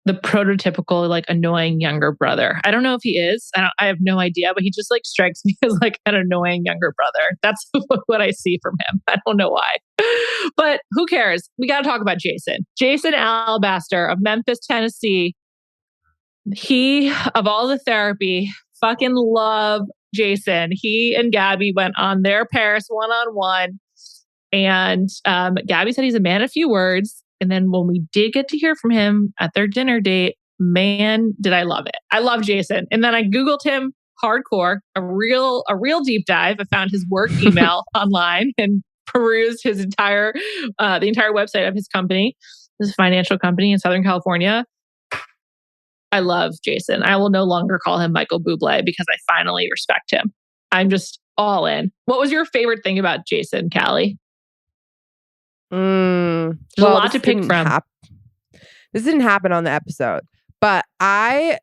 the prototypical like annoying younger brother. I don't know if he is. I have no idea, but he just like strikes me as like an annoying younger brother. That's what I see from him. I don't know why, but who cares? We got to talk about Jason. Jason Alabaster of Memphis, Tennessee. He, of all the therapy, fucking love Jason. He and Gabby went on their Paris one-on-one, and Gabby said he's a man of few words. And then when we did get to hear from him at their dinner date, man, did I love it. I love Jason. And then I Googled him hardcore, a real deep dive. I found his work email online and perused his the entire website of his company, his financial company in Southern California. I love Jason. I will no longer call him Michael Bublé because I finally respect him. I'm just all in. What was your favorite thing about Jason, Callie? There's a lot to pick from. This didn't happen on the episode, but kind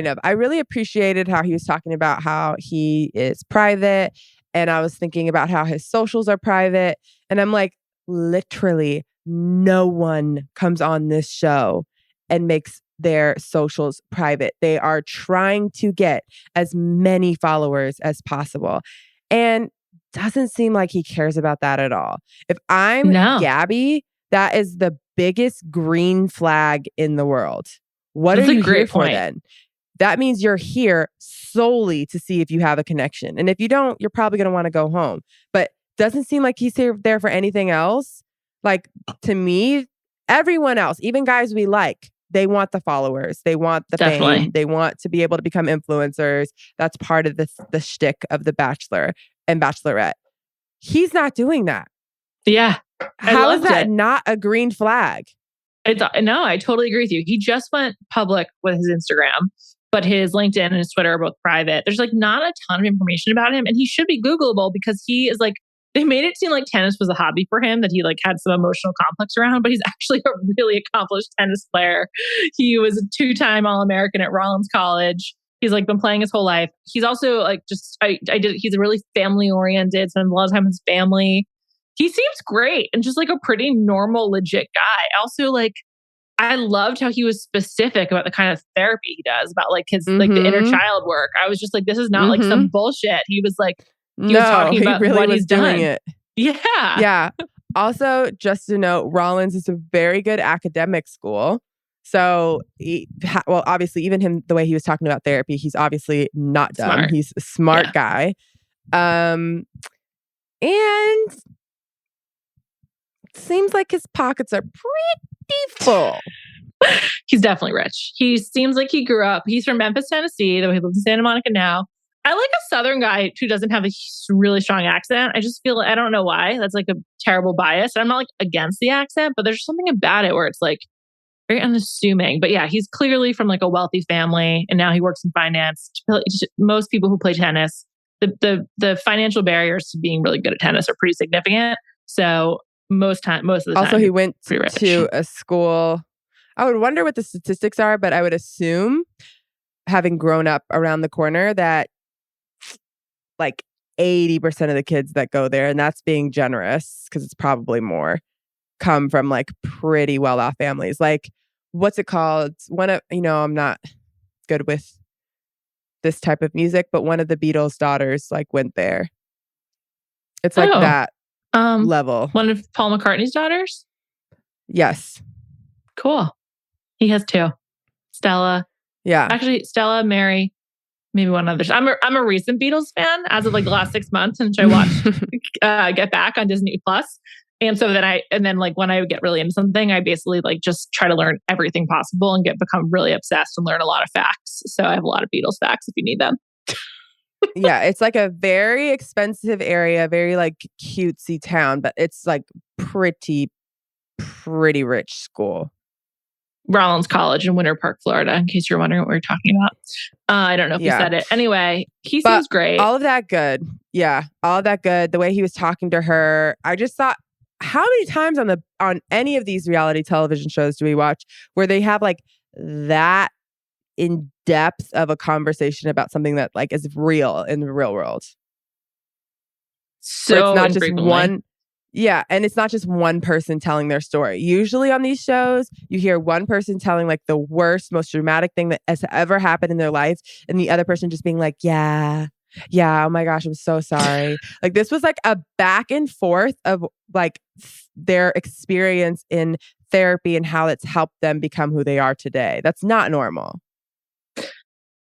of. I really appreciated how he was talking about how he is private, and I was thinking about how his socials are private, and I'm like, literally, no one comes on this show and makes their socials private. They are trying to get as many followers as possible, and doesn't seem like he cares about that at all. If I'm Gabby, that is the biggest green flag in the world. What are you here for then? That means you're here solely to see if you have a connection. And if you don't, you're probably going to want to go home. But doesn't seem like he's there for anything else. Like, to me, everyone else, even guys we like, they want the followers. They want the fame. They want to be able to become influencers. That's part of the shtick of The Bachelor and Bachelorette. He's not doing that. Yeah. How is that not a green flag? No, I totally agree with you. He just went public with his Instagram, but his LinkedIn and his Twitter are both private. There's like not a ton of information about him, and he should be Googleable because he is like, they made it seem like tennis was a hobby for him, that he like had some emotional complex around, but he's actually a really accomplished tennis player. He was a 2-time All-American at Rollins College. He's like been playing his whole life. He's also like he's really family oriented, spends a lot of time with his family. He seems great and just like a pretty normal, legit guy. Also, like, I loved how he was specific about the kind of therapy he does, about like his like the inner child work. I was just like, this is not like some bullshit. He was like, he was talking about really what he's doing. It. Yeah. Yeah. Also, just to note, Rollins is a very good academic school. So, well, obviously, even him, the way he was talking about therapy, he's obviously not dumb. Smart. He's a smart guy. And seems like his pockets are pretty full. He's definitely rich. He seems like he grew up. He's from Memphis, Tennessee, though he lives in Santa Monica now. I like a Southern guy who doesn't have a really strong accent. I just feel, I don't know why. That's like a terrible bias. I'm not like against the accent, but there's something about it where it's like very unassuming. But yeah, he's clearly from like a wealthy family and now he works in finance. Most people who play tennis, the financial barriers to being really good at tennis are pretty significant. So most of the time. Also, he went to a school. I would wonder what the statistics are, but I would assume, having grown up around the corner, that like 80% of the kids that go there, and that's being generous because it's probably more, come from like pretty well-off families. Like, what's it called? I'm not good with this type of music, but one of the Beatles' daughters like went there. It's like that level. One of Paul McCartney's daughters? Yes. Cool. He has two. Stella. Yeah. Actually, Stella, Mary, maybe one other. I'm a recent Beatles fan as of like the last 6 months since I watched Get Back on Disney Plus. And so then like when I would get really into something, I basically like just try to learn everything possible and become really obsessed and learn a lot of facts. So I have a lot of Beatles facts if you need them. Yeah, it's like a very expensive area, very like cutesy town, but it's like pretty rich school. Rollins College in Winter Park, Florida, in case you're wondering what we're talking about. I don't know if you said it. Anyway, he seems great. All of that good. Yeah, all of that good. The way he was talking to her, I just thought, how many times on any of these reality television shows do we watch where they have like that in depth of a conversation about something that like is real in the real world? So it's not just one. Yeah, and it's not just one person telling their story. Usually on these shows, you hear one person telling like the worst, most dramatic thing that has ever happened in their life, and the other person just being like, yeah, oh my gosh, I'm so sorry. Like this was like a back and forth of like their experience in therapy and how it's helped them become who they are today. That's not normal.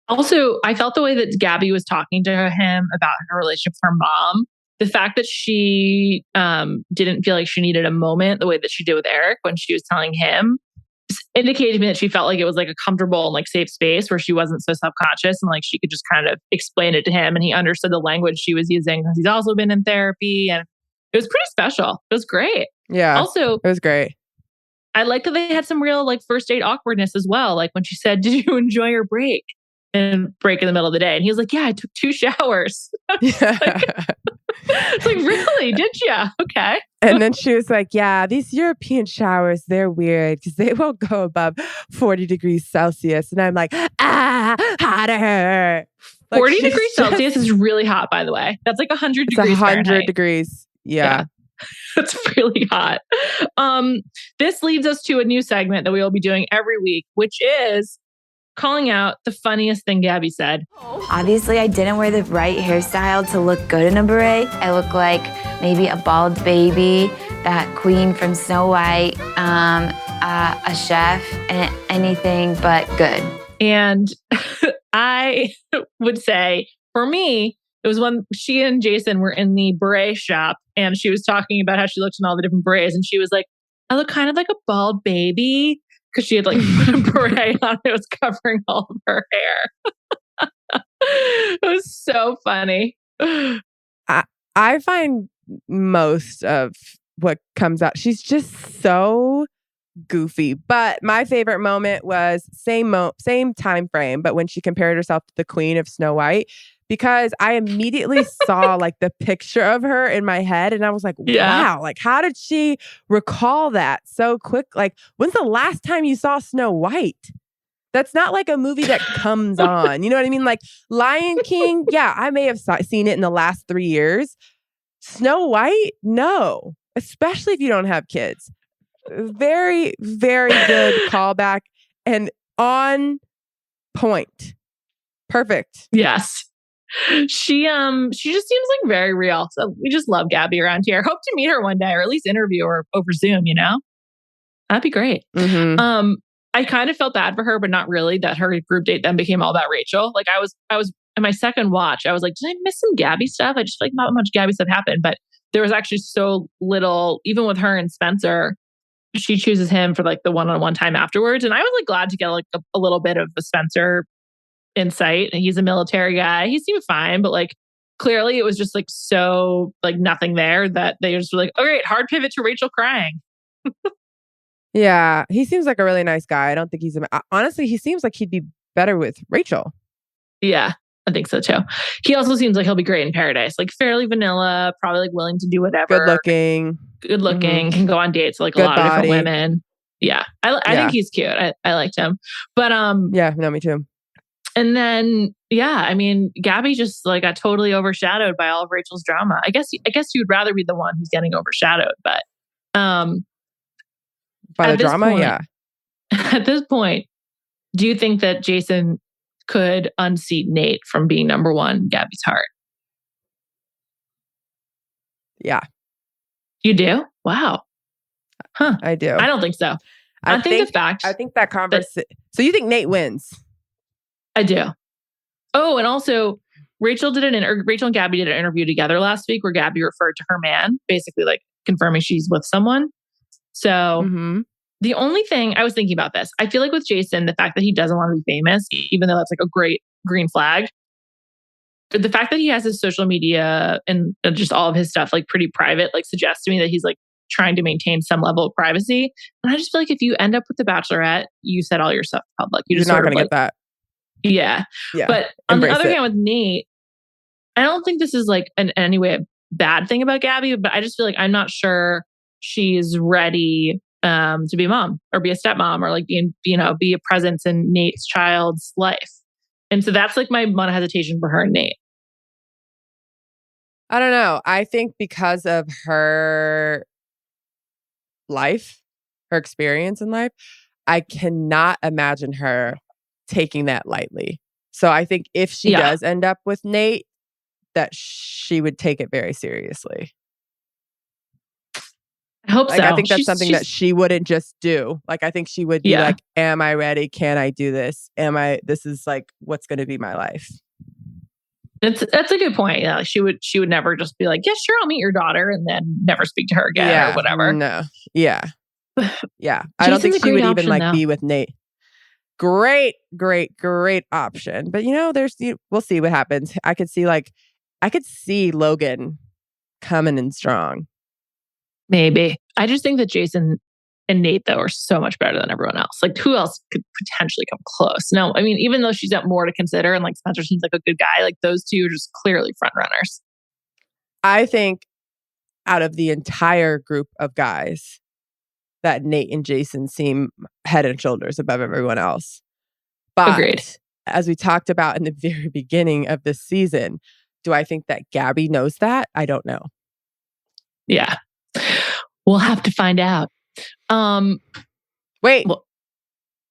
Also, I felt the way that Gabby was talking to him about her relationship with her mom. The fact that she didn't feel like she needed a moment the way that she did with Eric when she was telling him indicated to me that she felt like it was like a comfortable and like safe space where she wasn't so self-conscious and like she could just kind of explain it to him and he understood the language she was using because he's also been in therapy and it was pretty special. It was great. Yeah. Also, it was great. I like that they had some real like first date awkwardness as well. Like when she said, "Did you enjoy your break?" And break in the middle of the day. And he was like, "Yeah, I took 2 showers." It's like, really? Did you? Okay. And then she was like, "Yeah, these European showers, they're weird because they won't go above 40 degrees Celsius." And I'm like, hotter. Like 40 degrees Celsius is really hot, by the way. That's like 100 degrees 100 Fahrenheit. degrees. Yeah. It's really hot. This leads us to a new segment that we will be doing every week, which is calling out the funniest thing Gabby said. Obviously, I didn't wear the right hairstyle to look good in a beret. I look like maybe a bald baby, that queen from Snow White, a chef, and anything but good. And I would say, for me, it was when she and Jason were in the beret shop and she was talking about how she looked in all the different berets. And she was like, "I look kind of like a bald baby." Because she had like put a beret on. It was covering all of her hair. It was so funny. I find most of what comes out, she's just so goofy. But my favorite moment was same time frame, but when she compared herself to the Queen of Snow White, because I immediately saw like the picture of her in my head and I was like, wow, like how did she recall that so quick? Like, when's the last time you saw Snow White? That's not like a movie that comes on. You know what I mean? Like Lion King, yeah, I may have seen it in the last 3 years. Snow White, no, especially if you don't have kids. Very, very good callback and on point. Perfect. Yes. She just seems like very real. So we just love Gabby around here. Hope to meet her one day or at least interview her over Zoom, you know? That'd be great. Mm-hmm. I kind of felt bad for her, but not really, that her group date then became all about Rachel. Like I was in my second watch, I was like, did I miss some Gabby stuff? I just feel like not much Gabby stuff happened, but there was actually so little, even with her and Spencer, she chooses him for like the one-on-one time afterwards. And I was like glad to get like a little bit of the Spencer insight. He's a military guy. He seemed fine, but like clearly it was just like so like nothing there that they just were like, oh great, hard pivot to Rachel crying. Yeah, he seems like a really nice guy. I don't think honestly, he seems like he'd be better with Rachel. Yeah, I think so too. He also seems like he'll be great in Paradise. Like fairly vanilla, probably like willing to do whatever. Good looking, can go on dates with like a lot of different women. Yeah. I think he's cute. I liked him. But yeah, no, me too. And then I mean, Gabby just like got totally overshadowed by all of Rachel's drama. I guess you'd rather be the one who's getting overshadowed, but by the drama, yeah. At this point, do you think that Jason could unseat Nate from being number one in Gabby's heart? Yeah. You do? Wow. Huh. I do. I don't think so. I think that conversation. So you think Nate wins? I do. Oh, and also Rachel and Gabby did an interview together last week where Gabby referred to her man, basically like confirming she's with someone. So the only thing I was thinking about this, I feel like with Jason, the fact that he doesn't want to be famous, even though that's like a great green flag, the fact that he has his social media and just all of his stuff like pretty private, like suggests to me that he's like trying to maintain some level of privacy. And I just feel like if you end up with the Bachelorette, you set all your stuff public. You're not going to get that. Yeah. But on the other hand, with Nate, I don't think this is like in any way a bad thing about Gabby, but I just feel like I'm not sure she's ready to be a mom or be a stepmom or like be a presence in Nate's child's life. And so that's like my one hesitation for her and Nate. I don't know. I think because of her life, her experience in life, I cannot imagine her taking that lightly. So I think if she does end up with Nate, that she would take it very seriously. I hope so. I think that's something that she wouldn't just do. Like, I think she would be like, am I ready? Can I do this? This is like, what's going to be my life? That's a good point. Yeah, she would never just be like, yeah, sure, I'll meet your daughter and then never speak to her again or whatever. No. Yeah. Yeah. I don't think she would even like be with Nate. Great option. But we'll see what happens. I could see Logan coming in strong. Maybe. I just think that Jason and Nate, though, are so much better than everyone else. Like, who else could potentially come close? No, I mean, even though she's got more to consider and like Spencer seems like a good guy, like those two are just clearly front runners. I think out of the entire group of guys, that Nate and Jason seem head and shoulders above everyone else. But agreed. As we talked about in the very beginning of this season, do I think that Gabby knows that? I don't know. Yeah. We'll have to find out. Wait. Well,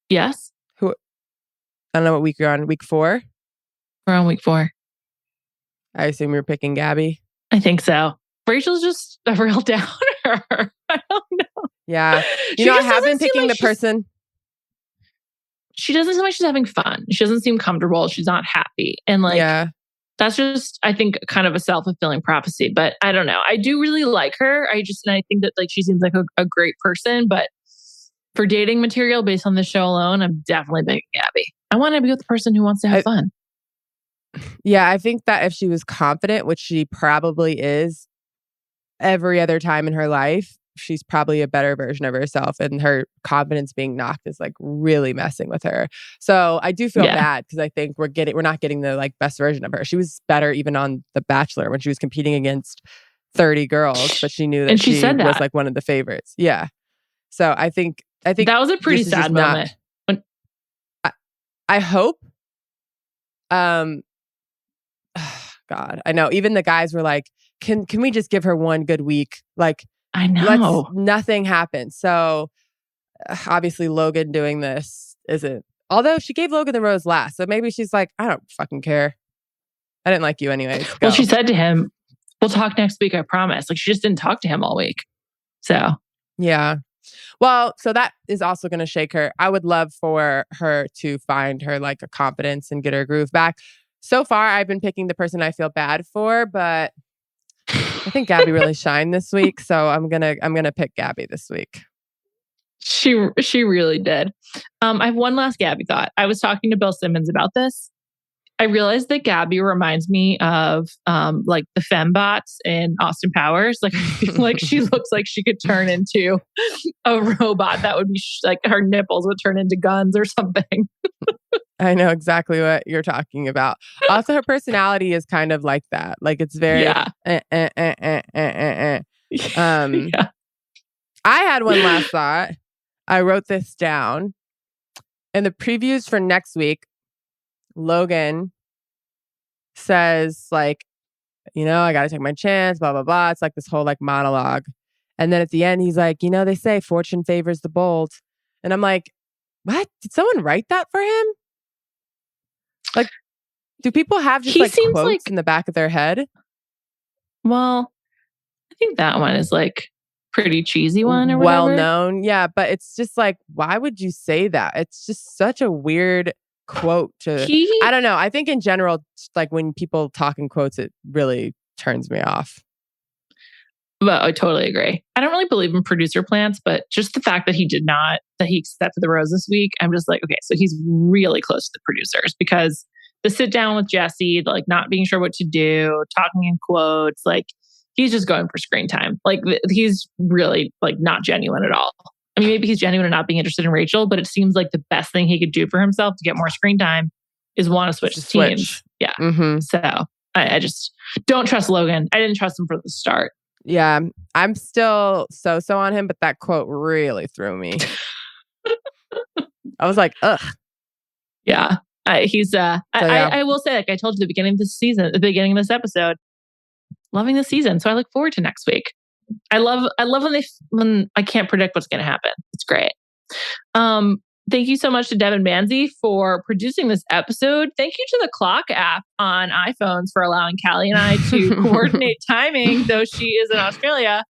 yes? I don't know what week you're on. Week 4? We're on week 4. I assume you're picking Gabby. I think so. Rachel's just a real downer. I don't know. Yeah. I have been picking the person. She doesn't seem like she's having fun. She doesn't seem comfortable. She's not happy. And that's just, I think, kind of a self-fulfilling prophecy. But I don't know. I do really like her. I think that like she seems like a great person. But for dating material based on the show alone, I'm definitely picking Gabby. I want to be with the person who wants to have fun. Yeah, I think that if she was confident, which she probably is every other time in her life, she's probably a better version of herself, and her confidence being knocked is like really messing with her. So I do feel bad because I think we're not getting the like best version of her. She was better even on The Bachelor when she was competing against 30 girls, but she knew that she was like one of the favorites. Yeah. So I think that was a pretty sad moment. I hope. God, I know. Even the guys were like, "Can we just give her one good week?" Like, I know nothing happened. So obviously Logan doing this isn't. Although she gave Logan the rose last, so maybe she's like, I don't fucking care. I didn't like you anyways. Go. Well, she said to him, "We'll talk next week. I promise." Like she just didn't talk to him all week. So yeah. Well, so that is also going to shake her. I would love for her to find her like a confidence and get her groove back. So far, I've been picking the person I feel bad for, but I think Gabby really shined this week. So I'm gonna pick Gabby this week. She really did. I have one last Gabby thought. I was talking to Bill Simmons about this. I realized that Gabby reminds me of like the fembots in Austin Powers. Like I feel like she looks like she could turn into a robot that would be like her nipples would turn into guns or something. I know exactly what you're talking about. Also, her personality is kind of like that. Like it's very Yeah. I had one last thought. I wrote this down. In the previews for next week, Logan says like, I got to take my chance, blah, blah, blah. It's like this whole like monologue. And then at the end, he's like, they say fortune favors the bold. And I'm like, what? Did someone write that for him? Like, do people have just like quotes in the back of their head? Well, I think that one is like pretty cheesy one or whatever. Well known. Yeah. But it's just like, why would you say that? It's just such a weird quote to, I don't know. I think in general, like when people talk in quotes, it really turns me off. But I totally agree. I don't really believe in producer plants, but just the fact that he accepted the rose this week, I'm just like, okay, so he's really close to the producers because the sit down with Jesse, like not being sure what to do, talking in quotes, like he's just going for screen time. Like he's really like not genuine at all. I mean, maybe he's genuine and not being interested in Rachel, but it seems like the best thing he could do for himself to get more screen time is want to switch teams. Yeah. Mm-hmm. So I just don't trust Logan. I didn't trust him from the start. Yeah, I'm still so on him, but that quote really threw me. I was like, ugh. Yeah, he's. I will say, like I told you at the beginning of this season, at the beginning of this episode, loving the season. So I look forward to next week. I love when I can't predict what's going to happen. It's great. Thank you so much to Devon Manze for producing this episode. Thank you to the Clock app on iPhones for allowing Callie and I to coordinate timing, though she is in Australia.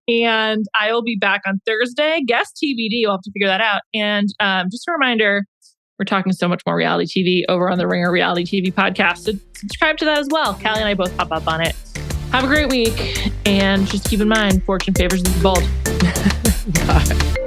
And I will be back on Thursday. Guest TBD, you'll have to figure that out. And just a reminder, we're talking so much more reality TV over on the Ringer Reality TV podcast. So subscribe to that as well. Callie and I both pop up on it. Have a great week. And just keep in mind, fortune favors the bold. Bye.